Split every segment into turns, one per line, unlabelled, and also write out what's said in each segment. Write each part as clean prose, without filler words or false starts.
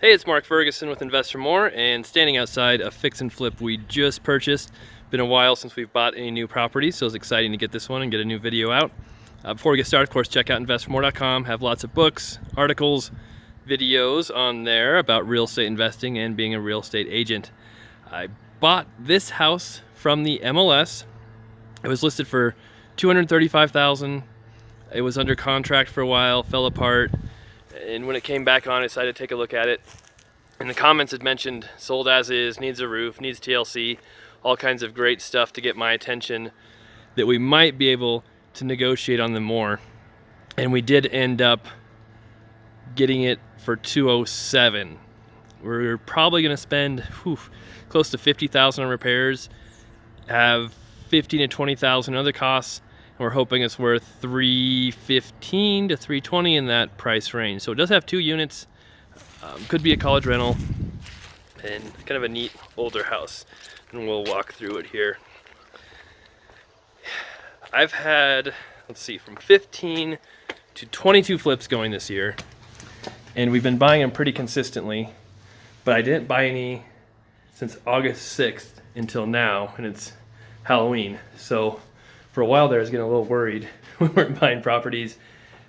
Hey, it's Mark Ferguson with Invest for More, and standing outside a fix and flip we just purchased. Been a while since we've bought any new properties, so it's exciting to get this one and get a new video out. Before we get started, of course, check out investformore.com. Have lots of books, articles, videos on there about real estate investing and being a real estate agent. I bought this house from the MLS. It was listed for $235,000. It was under contract for a while, fell apart. And when it came back on, I decided to take a look at it. And the comments had mentioned sold as is, needs a roof, needs TLC, all kinds of great stuff to get my attention that we might be able to negotiate on them more. And we did end up getting it for $207,000. We're probably going to spend close to $50,000 on repairs, have $15,000 to $20,000 other costs. We're hoping it's worth $315,000 to $320,000 in that price range. So it does have 2 units, could be a college rental, and kind of a neat older house. And we'll walk through it here. I've had, let's see, from 15 to 22 flips going this year, and we've been buying them pretty consistently. But I didn't buy any since August 6th until now, and it's Halloween. So for a while there, I was getting a little worried. We weren't buying properties.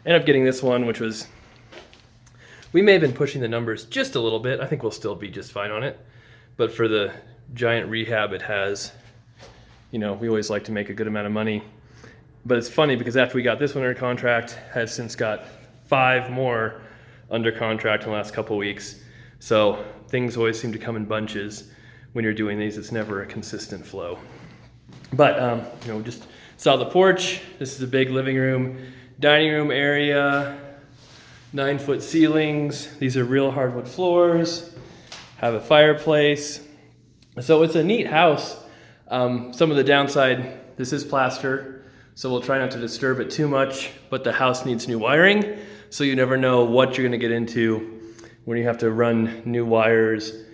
Ended up getting this one, which was, we may have been pushing the numbers just a little bit. I think we'll still be just fine on it. But for the giant rehab it has, we always like to make a good amount of money. But it's funny because after we got this one under contract, has since got 5 more under contract in the last couple weeks. So things always seem to come in bunches when you're doing these. It's never a consistent flow. But, just saw the porch. This is a big living room, dining room area, 9-foot ceilings. These are real hardwood floors, have a fireplace. So it's a neat house. Some of the downside, this is plaster, so we'll try not to disturb it too much, but the house needs new wiring, so you never know what you're gonna get into when you have to run new wires.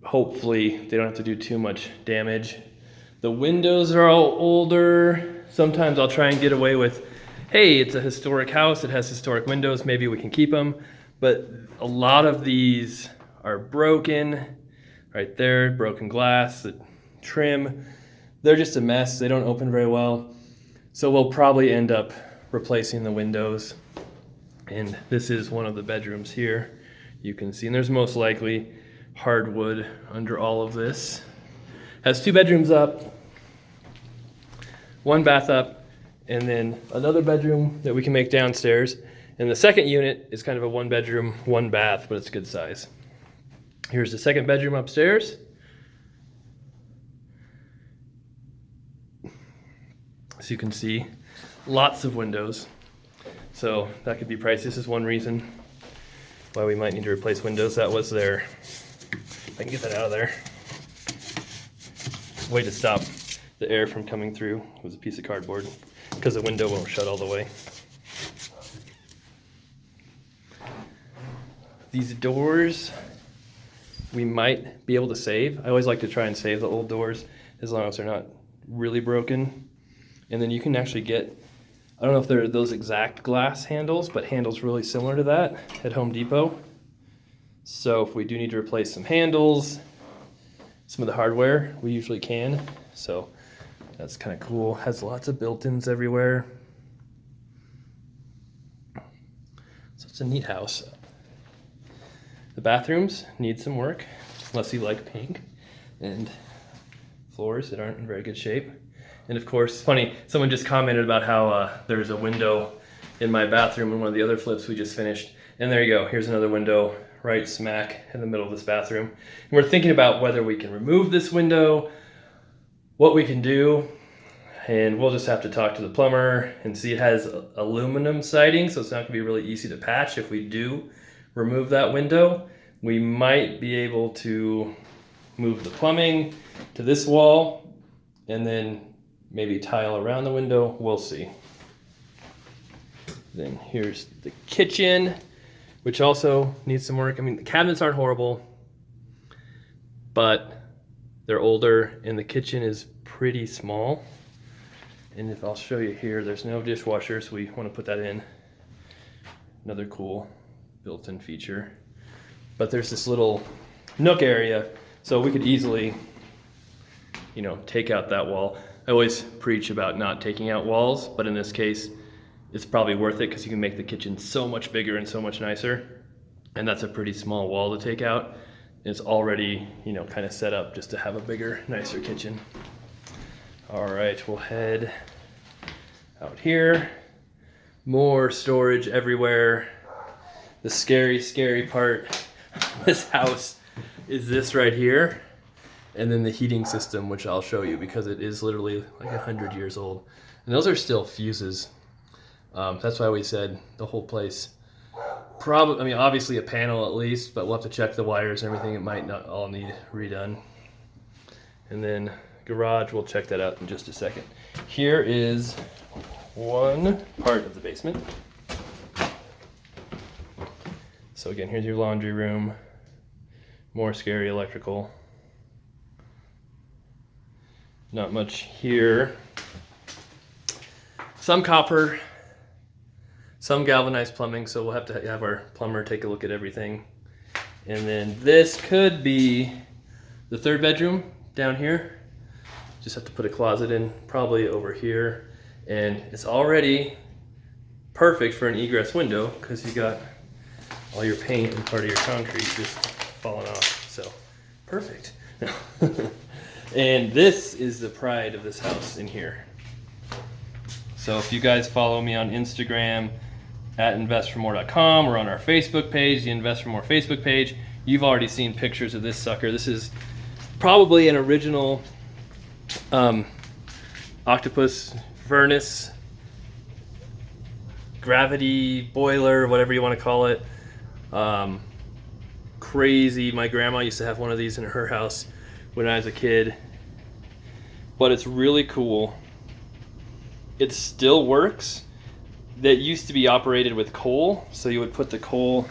Hopefully they don't have to do too much damage. The windows are all older. Sometimes I'll try and get away with, hey, it's a historic house, it has historic windows, maybe we can keep them. But a lot of these are broken. Right there, broken glass, the trim. They're just a mess, they don't open very well. So we'll probably end up replacing the windows. And this is one of the bedrooms here. You can see, and there's most likely hardwood under all of this. Has 2 bedrooms up, 1 bath up, and then another bedroom that we can make downstairs. And the second unit is kind of a 1 bedroom, 1 bath, but it's good size. Here's the second bedroom upstairs. As you can see, lots of windows. So that could be pricey. This is one reason why we might need to replace windows. That was there. I can get that out of there. Way to stop the air from coming through was a piece of cardboard because the window won't shut all the way. These doors we might be able to save. I always like to try and save the old doors as long as they're not really broken. And then you can actually get, I don't know if they're those exact glass handles, but handles really similar to that at Home Depot. So if we do need to replace some handles, some of the hardware, we usually can. So that's kind of cool. Has lots of built-ins everywhere. So it's a neat house. The bathrooms need some work, unless you like pink, and floors that aren't in very good shape. And of course, funny, someone just commented about how there's a window in my bathroom in one of the other flips we just finished. And there you go, here's another window right smack in the middle of this bathroom. And we're thinking about whether we can remove this window, what we can do, and we'll just have to talk to the plumber and see. It has aluminum siding, so it's not gonna be really easy to patch. If we do remove that window, we might be able to move the plumbing to this wall and then maybe tile around the window. We'll see. Then here's the kitchen, which also needs some work. I mean, the cabinets aren't horrible, but they're older and the kitchen is pretty small. And if I'll show you here, there's no dishwasher, so we want to put that in. Another cool built-in feature. but there's this little nook area, so we could easily, you know, take out that wall. I always preach about not taking out walls, but in this case, it's probably worth it because you can make the kitchen so much bigger and so much nicer. And that's a pretty small wall to take out. It's already, you know, kind of set up just to have a bigger, nicer kitchen. All right, we'll head out here. More storage everywhere. The scary, scary part of this house is this right here. And then the heating system, which I'll show you because it is literally like 100 years old. And those are still fuses. That's why we said the whole place, probably, I mean, obviously a panel at least, but we'll have to check the wires and everything. It might not all need redone. And then garage, we'll check that out in just a second. Here is one part of the basement. So again, here's your laundry room. More scary electrical. Not much here. Some copper, some galvanized plumbing, so we'll have to have our plumber take a look at everything. And then this could be the third bedroom down here. Just have to put a closet in, probably over here. And it's already perfect for an egress window because you got all your paint and part of your concrete just falling off. So, perfect. And this is the pride of this house in here. So if you guys follow me on Instagram at investformore.com or on our Facebook page, the Invest for More Facebook page, you've already seen pictures of this sucker. This is probably an original octopus furnace, gravity boiler, whatever you want to call it. Crazy. My grandma used to have one of these in her house when I was a kid, but it's really cool. It still works. That used to be operated with coal, so you would put the coal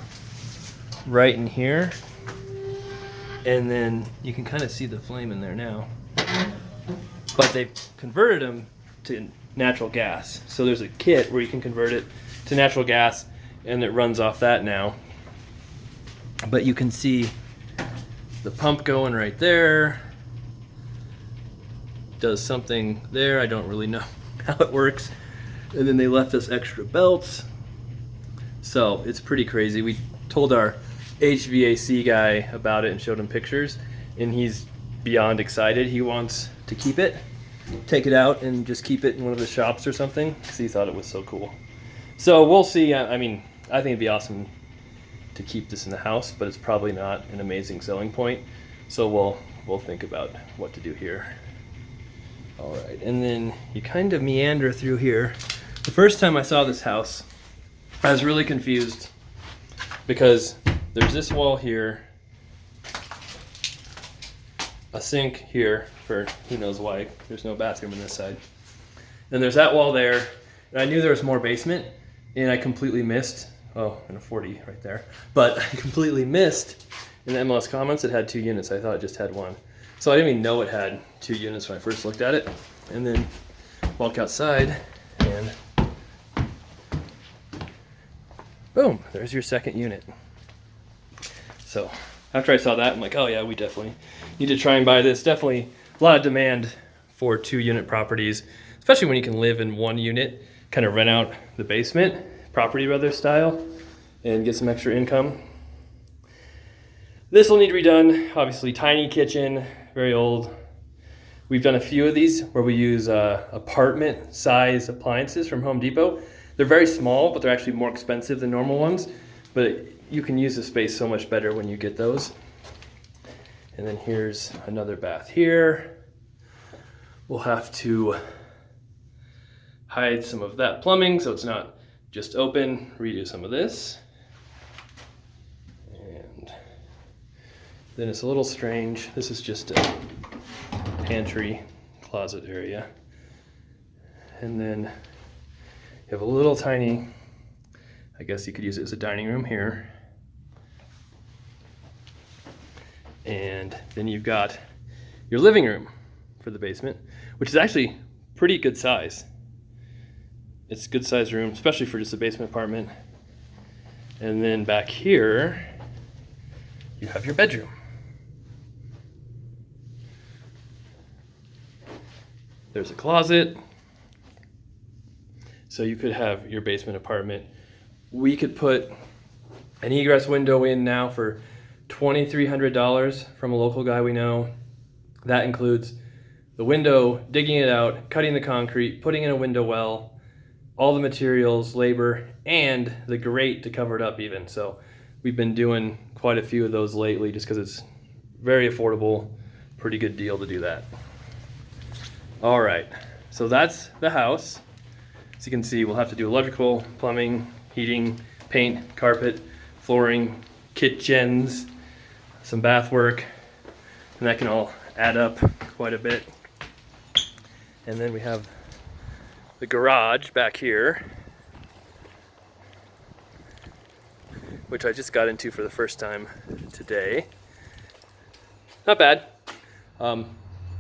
right in here, and then you can kind of see the flame in there now. But they've converted them to natural gas. So there's a kit where you can convert it to natural gas, and it runs off that now. But you can see the pump going right there. Does something there, I don't really know how it works. And then they left us extra belts. So it's pretty crazy. We told our HVAC guy about it and showed him pictures, and he's beyond excited. He wants to keep it, take it out and just keep it in one of the shops or something because he thought it was so cool. So we'll see. I mean, I think it'd be awesome to keep this in the house, but it's probably not an amazing selling point. So we'll think about what to do here. All right, and then you kind of meander through here. The first time I saw this house, I was really confused because there's this wall here, a sink here for who knows why. There's no bathroom on this side. And there's that wall there, and I knew there was more basement, and I completely missed, oh, and a 40 right there, but I completely missed in the MLS comments it had 2 units. I thought it just had 1. So I didn't even know it had 2 units when I first looked at it. And then walk outside and boom, there's your second unit. So after I saw that, I'm like, oh yeah, we definitely need to try and buy this. Definitely a lot of demand for 2-unit properties, especially when you can live in 1 unit, kind of rent out the basement, Property Brothers style, and get some extra income. This will need redone. Obviously, tiny kitchen, very old. We've done a few of these where we use apartment size appliances from Home Depot. They're very small, but they're actually more expensive than normal ones. But you can use the space so much better when you get those. And then here's another bath here. We'll have to hide some of that plumbing so it's not just open, redo some of this. And then it's a little strange. This is just a pantry closet area. And then you have a little tiny, I guess you could use it as a dining room here. And then you've got your living room for the basement, which is actually pretty good size. It's a good size room, especially for just a basement apartment. And then back here, you have your bedroom. There's a closet. So you could have your basement apartment. We could put an egress window in now for $2,300 from a local guy we know. That includes the window, digging it out, cutting the concrete, putting in a window well, all the materials, labor, and the grate to cover it up even. So we've been doing quite a few of those lately just because it's very affordable, pretty good deal to do that. All right, so that's the house. As you can see, we'll have to do electrical, plumbing, heating, paint, carpet, flooring, kitchens, some bath work, and that can all add up quite a bit. And then we have the garage back here, which I just got into for the first time today. Not bad.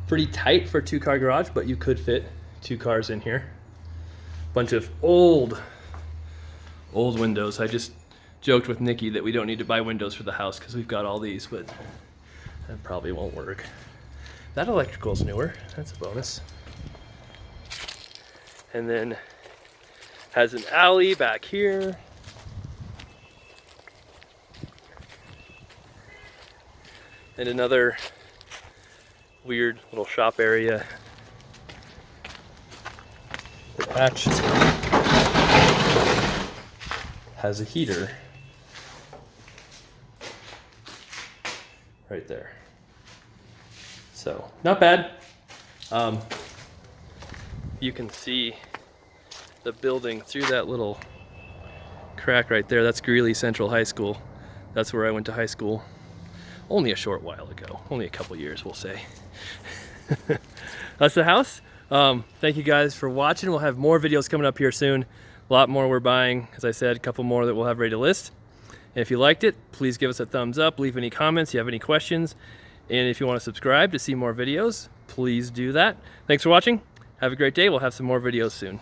Pretty tight for a 2-car garage, but you could fit 2 cars in here. Bunch of old windows. I just joked with Nikki that we don't need to buy windows for the house because we've got all these, but that probably won't work. That electrical's newer. That's a bonus. And then has an alley back here. And another weird little shop area. The hatch has a heater right there. So, not bad. You can see the building through that little crack right there. That's Greeley Central High School. That's where I went to high school. Only a short while ago. Only a couple years, we'll say. That's the house. Thank you guys for watching. We'll have more videos coming up here soon. A lot more we're buying. As I said, a couple more that we'll have ready to list. And if you liked it, please give us a thumbs up. Leave any comments if you have any questions. And if you want to subscribe to see more videos, please do that. Thanks for watching. Have a great day. We'll have some more videos soon.